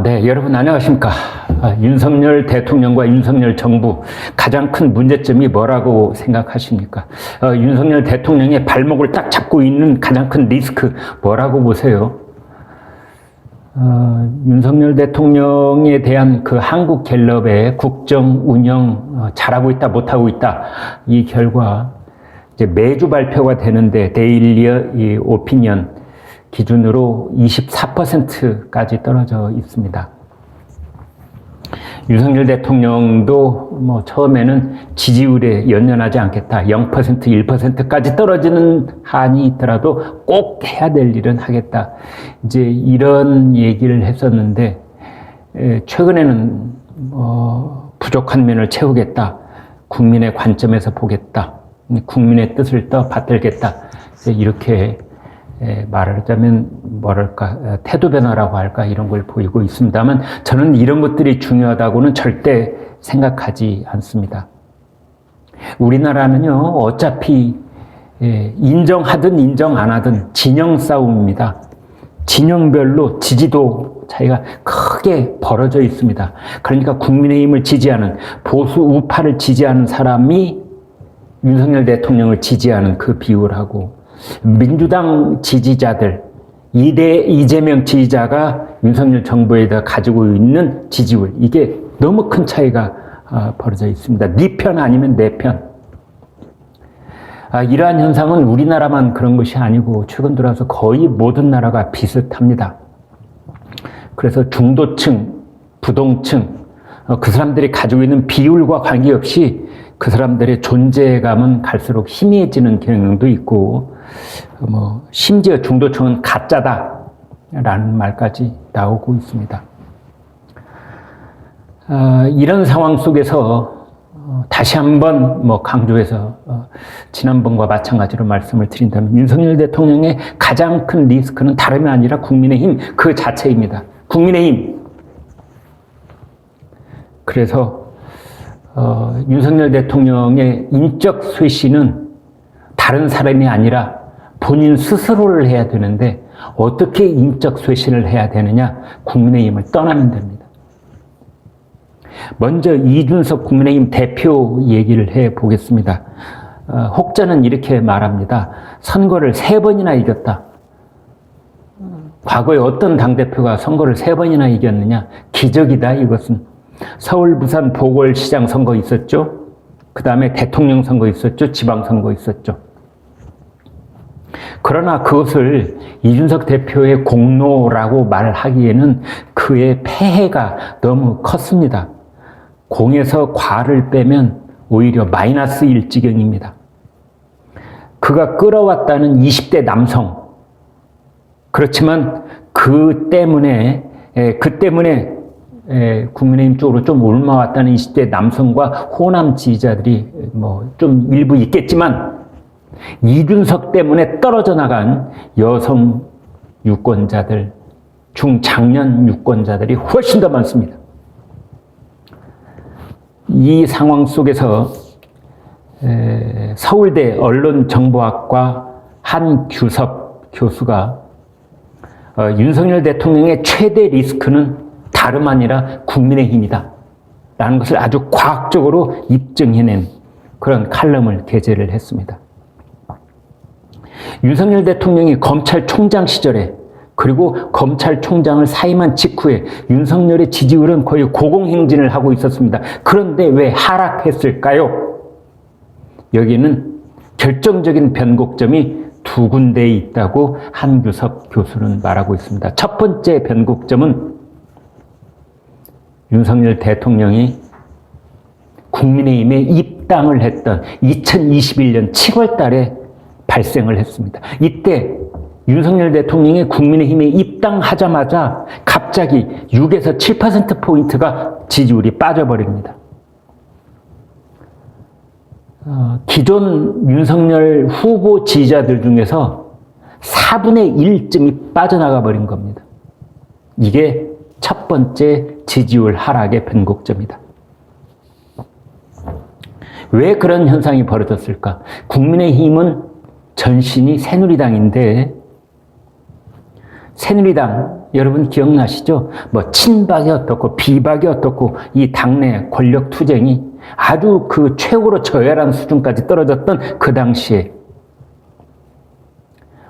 네, 여러분 안녕하십니까. 윤석열 대통령과 윤석열 정부 가장 큰 문제점이 뭐라고 생각하십니까? 윤석열 대통령의 발목을 딱 잡고 있는 가장 큰 리스크 뭐라고 보세요? 윤석열 대통령에 대한 그 한국갤럽의 국정 운영 잘하고 있다 못하고 있다 이 결과 이제 매주 발표가 되는데 데일리 오피니언 기준으로 24%까지 떨어져 있습니다. 윤석열 대통령도 처음에는 지지율에 연연하지 않겠다. 0%, 1%까지 떨어지는 한이 있더라도 꼭 해야 될 일은 하겠다. 이제 이런 얘기를 했었는데, 최근에는 부족한 면을 채우겠다. 국민의 관점에서 보겠다. 국민의 뜻을 더 받들겠다. 이렇게 말하자면 태도 변화라고 할까 이런 걸 보이고 있습니다만 저는 이런 것들이 중요하다고는 절대 생각하지 않습니다. 우리나라는요 어차피 인정하든 인정 안 하든 진영 싸움입니다. 진영별로 지지도 차이가 크게 벌어져 있습니다. 그러니까 국민의힘을 지지하는 보수 우파를 지지하는 사람이 윤석열 대통령을 지지하는 그 비율하고 민주당 지지자들, 이재명 지지자가 윤석열 정부에다 가지고 있는 지지율, 이게 너무 큰 차이가 벌어져 있습니다. 네 편 아니면 내 편. 이러한 현상은 우리나라만 그런 것이 아니고 최근 들어서 거의 모든 나라가 비슷합니다. 그래서 중도층, 부동층, 그 사람들이 가지고 있는 비율과 관계없이 그 사람들의 존재감은 갈수록 희미해지는 경향도 있고, 심지어 중도층은 가짜다라는 말까지 나오고 있습니다. 이런 상황 속에서 다시 한번 강조해서 지난번과 마찬가지로 말씀을 드린다면 윤석열 대통령의 가장 큰 리스크는 다름이 아니라 국민의힘 그 자체입니다. 국민의힘. 그래서 윤석열 대통령의 인적 쇄신은 다른 사람이 아니라 본인 스스로를 해야 되는데 어떻게 인적 쇄신을 해야 되느냐? 국민의힘을 떠나면 됩니다. 먼저 이준석 국민의힘 대표 얘기를 해보겠습니다. 혹자는 이렇게 말합니다. 선거를 3번이나 이겼다. 과거에 어떤 당대표가 선거를 3번이나 이겼느냐? 기적이다 이것은. 서울, 부산, 보궐시장 선거 있었죠. 그 다음에 대통령 선거 있었죠. 지방선거 있었죠. 그러나 그것을 이준석 대표의 공로라고 말하기에는 그의 폐해가 너무 컸습니다. 공에서 과를 빼면 오히려 마이너스일 지경입니다. 그가 끌어왔다는 20대 남성. 그렇지만 그 때문에 국민의힘 쪽으로 좀 옮아왔다는 20대 남성과 호남 지지자들이 좀 일부 있겠지만 이준석 때문에 떨어져 나간 여성 유권자들, 중장년 유권자들이 훨씬 더 많습니다. 이 상황 속에서 서울대 언론정보학과 한규섭 교수가 윤석열 대통령의 최대 리스크는 다름 아니라 국민의힘이다 라는 것을 아주 과학적으로 입증해낸 그런 칼럼을 게재를 했습니다. 윤석열 대통령이 검찰총장 시절에 그리고 검찰총장을 사임한 직후에 윤석열의 지지율은 거의 고공행진을 하고 있었습니다. 그런데 왜 하락했을까요? 여기에는 결정적인 변곡점이 2군데에 있다고 한규섭 교수는 말하고 있습니다. 첫 번째 변곡점은 윤석열 대통령이 국민의힘에 입당을 했던 2021년 7월 달에 발생을 했습니다. 이때 윤석열 대통령이 국민의힘에 입당하자마자 갑자기 6에서 7%포인트가 지지율이 빠져버립니다. 기존 윤석열 후보 지지자들 중에서 4분의 1쯤이 빠져나가 버린 겁니다. 이게 첫 번째 지지율 하락의 변곡점이다. 왜 그런 현상이 벌어졌을까? 국민의힘은 전신이 새누리당인데 새누리당 여러분 기억나시죠? 뭐 친박이 어떻고 비박이 어떻고 이 당내 권력 투쟁이 아주 그 최고로 저열한 수준까지 떨어졌던 그 당시에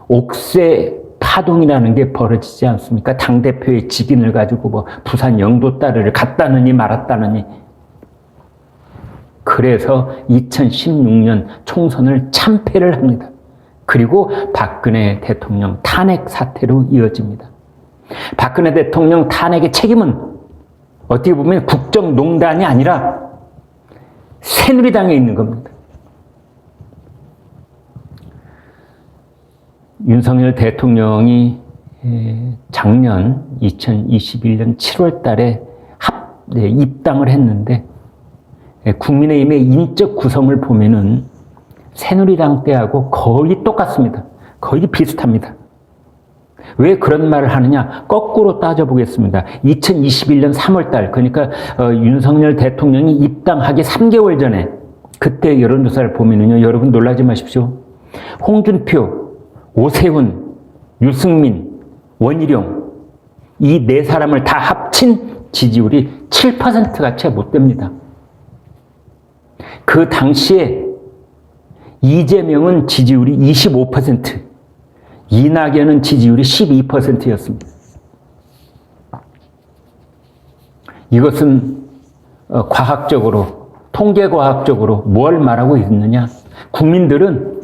옥새 파동이라는 게 벌어지지 않습니까? 당대표의 직인을 가지고 뭐 부산 영도따르를 갔다느니 말았다느니. 그래서 2016년 총선을 참패를 합니다. 그리고 박근혜 대통령 탄핵 사태로 이어집니다. 박근혜 대통령 탄핵의 책임은 어떻게 보면 국정농단이 아니라 새누리당에 있는 겁니다. 윤석열 대통령이 작년 2021년 7월 달에 입당을 했는데 국민의힘의 인적 구성을 보면은 새누리당 때하고 거의 똑같습니다. 거의 비슷합니다. 왜 그런 말을 하느냐? 거꾸로 따져보겠습니다. 2021년 3월 달, 그러니까 윤석열 대통령이 입당하기 3개월 전에 그때 여론조사를 보면은요, 여러분 놀라지 마십시오. 홍준표, 오세훈, 유승민, 원희룡 이 네 사람을 다 합친 지지율이 7%가 채 못 됩니다. 그 당시에 이재명은 지지율이 25%, 이낙연은 지지율이 12%였습니다. 이것은 과학적으로, 통계과학적으로 뭘 말하고 있느냐? 국민들은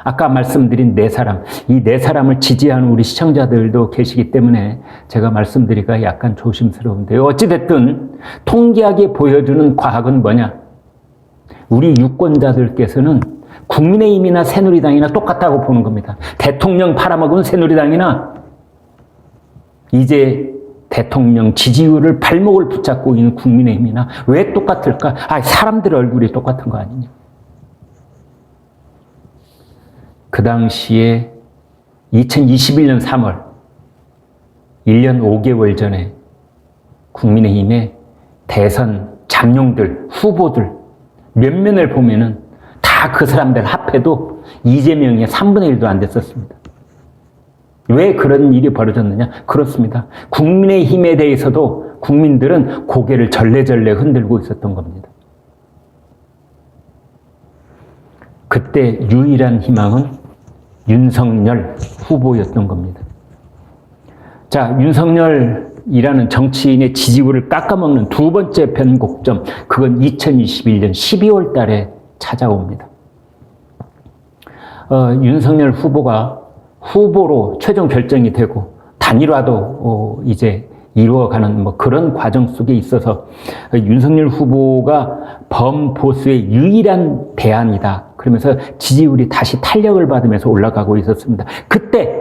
아까 말씀드린 네 사람, 이 네 사람을 지지하는 우리 시청자들도 계시기 때문에 제가 말씀드리기가 약간 조심스러운데요. 어찌됐든 통계학이 보여주는 과학은 뭐냐? 우리 유권자들께서는 국민의힘이나 새누리당이나 똑같다고 보는 겁니다. 대통령 팔아먹은 새누리당이나 이제 대통령 지지율을 발목을 붙잡고 있는 국민의힘이나 왜 똑같을까? 사람들 얼굴이 똑같은 거 아니냐? 그 당시에 2021년 3월 1년 5개월 전에 국민의힘의 대선 잠룡들, 후보들 면면을 보면은 다 그 사람들 합해도 이재명의 3분의 1도 안 됐었습니다. 왜 그런 일이 벌어졌느냐? 그렇습니다. 국민의힘에 대해서도 국민들은 고개를 절레절레 흔들고 있었던 겁니다. 그때 유일한 희망은 윤석열 후보였던 겁니다. 자, 윤석열이라는 정치인의 지지율을 깎아먹는 두 번째 변곡점, 그건 2021년 12월 달에 찾아옵니다. 윤석열 후보가 후보로 최종 결정이 되고 단일화도 이제 이루어가는 뭐 그런 과정 속에 있어서 윤석열 후보가 범보수의 유일한 대안이다. 그러면서 지지율이 다시 탄력을 받으면서 올라가고 있었습니다. 그때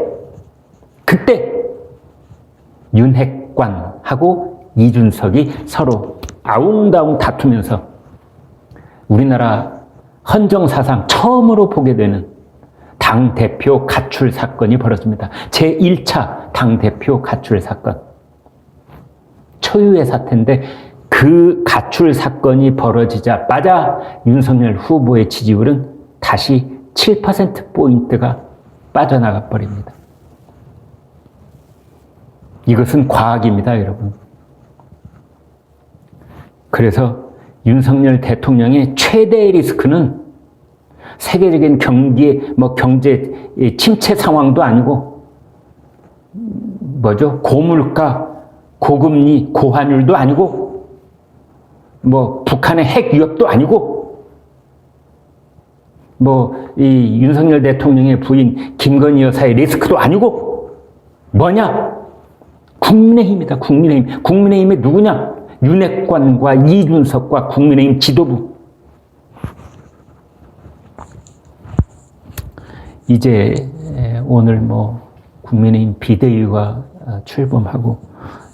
윤핵관하고 이준석이 서로 아웅다웅 다투면서 우리나라 헌정사상 처음으로 보게 되는 당대표 가출 사건이 벌어집니다. 제1차 당대표 가출 사건. 초유의 사태인데 그 가출 사건이 벌어지자마자 윤석열 후보의 지지율은 다시 7%포인트가 빠져나가 버립니다. 이것은 과학입니다, 여러분. 그래서 윤석열 대통령의 최대의 리스크는 세계적인 경제 침체 상황도 아니고, 고물가, 고금리, 고환율도 아니고, 북한의 핵 위협도 아니고, 이 윤석열 대통령의 부인 김건희 여사의 리스크도 아니고, 뭐냐? 국민의힘이다, 국민의힘. 국민의힘이 누구냐? 윤핵관과 이준석과 국민의힘 지도부. 이제 오늘 국민의힘 비대위가 출범하고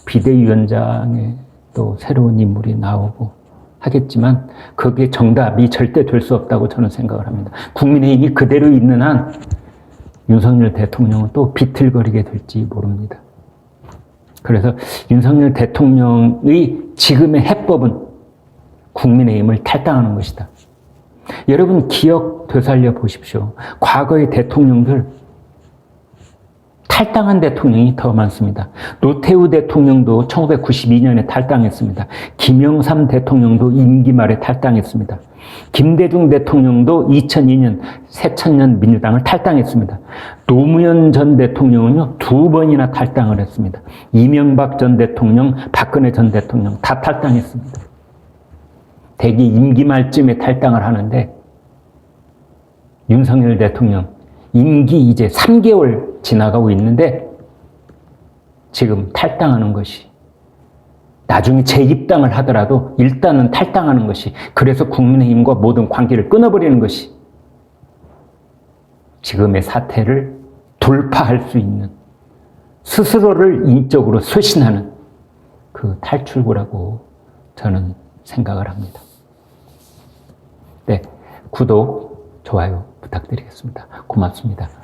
비대위원장에 또 새로운 인물이 나오고 하겠지만 그게 정답이 절대 될 수 없다고 저는 생각을 합니다. 국민의힘이 그대로 있는 한 윤석열 대통령은 또 비틀거리게 될지 모릅니다. 그래서 윤석열 대통령의 지금의 해법은 국민의힘을 탈당하는 것이다. 여러분 기억 되살려 보십시오. 과거의 대통령들 탈당한 대통령이 더 많습니다. 노태우 대통령도 1992년에 탈당했습니다. 김영삼 대통령도 임기 말에 탈당했습니다. 김대중 대통령도 2002년 새천년 민주당을 탈당했습니다. 노무현 전 대통령은요, 2번이나 탈당을 했습니다. 이명박 전 대통령, 박근혜 전 대통령 다 탈당했습니다. 대개 임기 말쯤에 탈당을 하는데 윤석열 대통령 임기 이제 3개월 지나가고 있는데 지금 탈당하는 것이, 나중에 재입당을 하더라도 일단은 탈당하는 것이, 그래서 국민의힘과 모든 관계를 끊어버리는 것이 지금의 사태를 돌파할 수 있는, 스스로를 인적으로 쇄신하는 그 탈출구라고 저는 생각을 합니다. 네, 구독, 좋아요 부탁드리겠습니다. 고맙습니다.